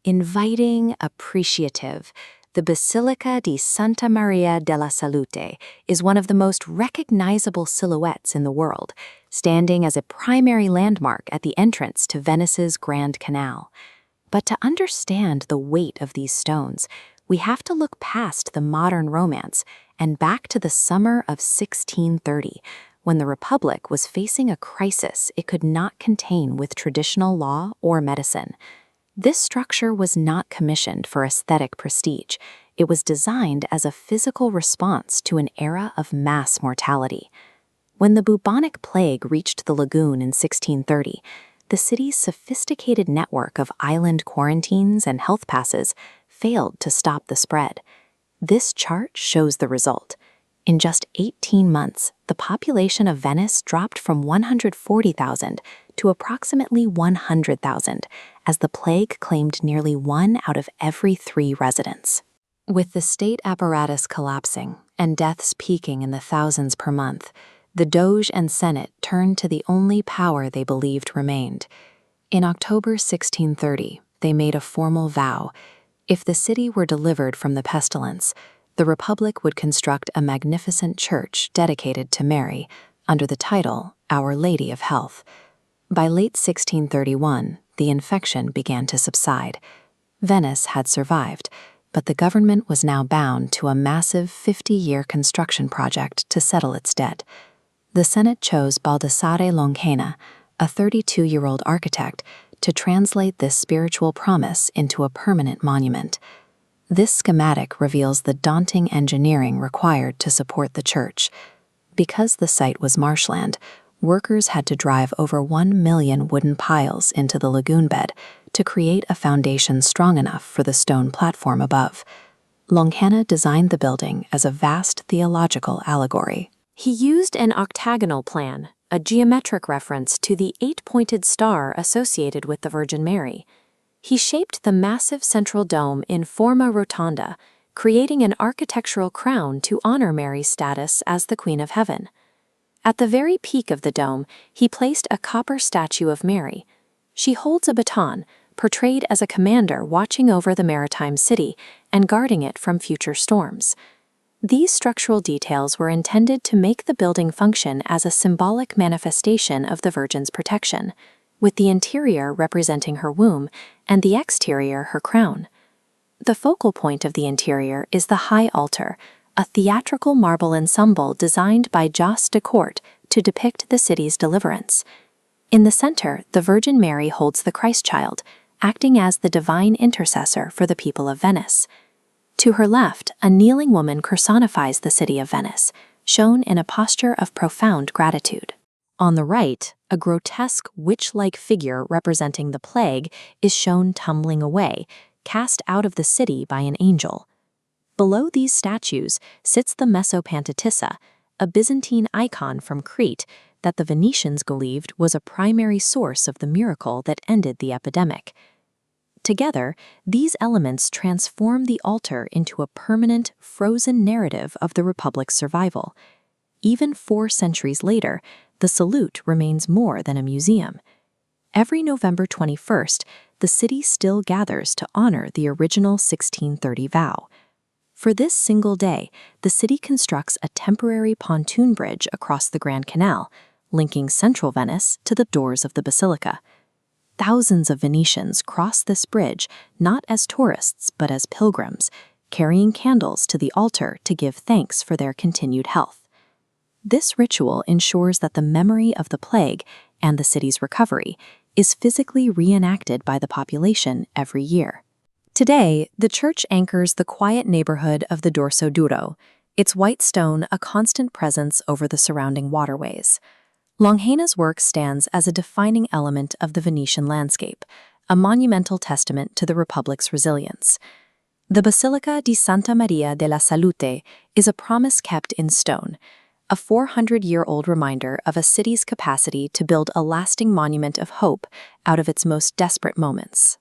Inviting, appreciative, the Basilica di Santa Maria della Salute is one of the most recognizable silhouettes in the world, standing as a primary landmark at the entrance to Venice's Grand Canal. But to understand the weight of these stones, we have to look past the modern romance and back to the summer of 1630, when the Republic was facing a crisis it could not contain with traditional law or medicine. This structure was not commissioned for aesthetic prestige. It was designed as a physical response to an era of mass mortality. When the bubonic plague reached the lagoon in 1630, the city's sophisticated network of island quarantines and health passes failed to stop the spread. This chart shows the result. In just 18 months, the population of Venice dropped from 140,000 to approximately 100,000, as the plague claimed nearly 1 out of every 3 residents. With the state apparatus collapsing and deaths peaking in the thousands per month, the Doge and Senate turned to the only power they believed remained. In October 1630, they made a formal vow. If the city were delivered from the pestilence, the Republic would construct a magnificent church dedicated to Mary, under the title Our Lady of Health. By late 1631, the infection began to subside. Venice had survived, but the government was now bound to a massive 50-year construction project to settle its debt. The Senate chose Baldassare Longhena, a 32-year-old architect, to translate this spiritual promise into a permanent monument. This schematic reveals the daunting engineering required to support the church. Because the site was marshland, workers had to drive over 1 million wooden piles into the lagoon bed to create a foundation strong enough for the stone platform above. Longhena designed the building as a vast theological allegory. He used an octagonal plan, a geometric reference to the 8-pointed star associated with the Virgin Mary. He shaped the massive central dome in forma rotonda, creating an architectural crown to honor Mary's status as the Queen of Heaven. At the very peak of the dome, he placed a copper statue of Mary. She holds a baton, portrayed as a commander watching over the maritime city and guarding it from future storms. These structural details were intended to make the building function as a symbolic manifestation of the Virgin's protection, with the interior representing her womb and the exterior her crown. The focal point of the interior is the high altar, a theatrical marble ensemble designed by Jos de Court to depict the city's deliverance. In the center, the Virgin Mary holds the Christ child, acting as the divine intercessor for the people of Venice. To her left, a kneeling woman personifies the city of Venice, shown in a posture of profound gratitude. On the right, a grotesque witch-like figure representing the plague is shown tumbling away, cast out of the city by an angel. Below these statues sits the Mesopantatissa, a Byzantine icon from Crete that the Venetians believed was a primary source of the miracle that ended the epidemic. Together, these elements transform the altar into a permanent, frozen narrative of the Republic's survival. Even 4 centuries later, the salute remains more than a museum. Every November 21st, the city still gathers to honor the original 1630 vow. For this single day, the city constructs a temporary pontoon bridge across the Grand Canal, linking central Venice to the doors of the Basilica. Thousands of Venetians cross this bridge not as tourists but as pilgrims, carrying candles to the altar to give thanks for their continued health. This ritual ensures that the memory of the plague and the city's recovery is physically reenacted by the population every year. Today, the church anchors the quiet neighborhood of the Dorso Duro, its white stone a constant presence over the surrounding waterways. Longhena's work stands as a defining element of the Venetian landscape, a monumental testament to the Republic's resilience. The Basilica di Santa Maria della Salute is a promise kept in stone, a 400-year-old reminder of a city's capacity to build a lasting monument of hope out of its most desperate moments.